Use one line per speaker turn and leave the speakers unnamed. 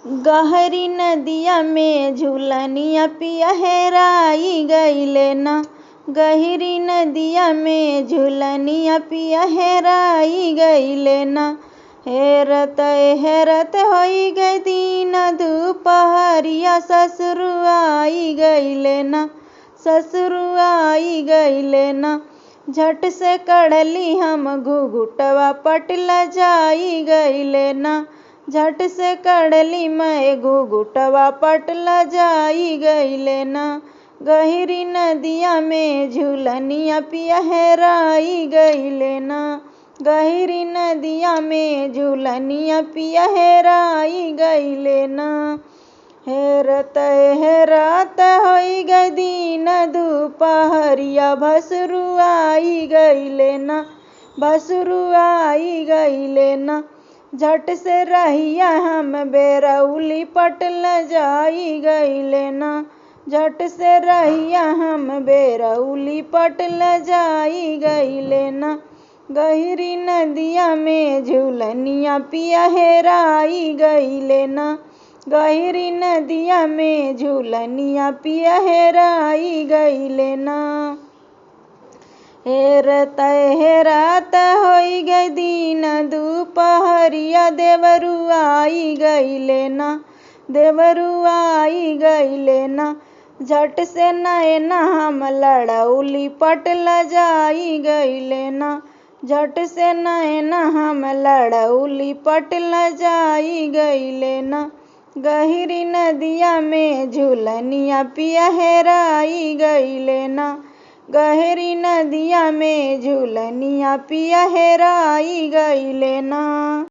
गहरी नदिया में झूलनिया पिया हेराई गईले ना। गहरी नदिया में झूलनिया पिया हेराई गईले ना। हेरत हेरत होई गई दिन दुपहरिया ससुर आई गईले ना। ससुर आई गईले ना। झट से कढ़ली हम घुघुटवा पटला जाई गईले ना। झट से कढ़ली मैं घुघुटवा पटला जाई गईले ना। गहरी नदिया में झूलनिया पिया हेराई गईले ना। गहरी नदिया में झूलनिया पिया हेराई गईले ना। हेरत हेरत होई गई दिन दुपहरिया भसुरु आई गईले ना। भसुरु आई गईले ना। झट से रहिया हम बेरौली पटल जाई गईले ना। झट से रहिया हम बेरौली पटल जाई गईले ना। गहरी नदिया में झूलनिया पिया हेराई गईले ना। गहरी नदिया में झूलनिया पिया हेराई गईले ना। हेरत हेरत होई गई दिन दुपहरिया देवरु आई गईले ना। देवरु आई गईले ना। झट से नैना हम लड़ौली पटला जाई गईले ना। झट से नैना हम लड़ौली पटला जाई गईले ना। गहरी नदिया में झूलनिया पिया हेराई गईले ना। गहरी नदिया में झूलनिया पिया हेराई गईले ना।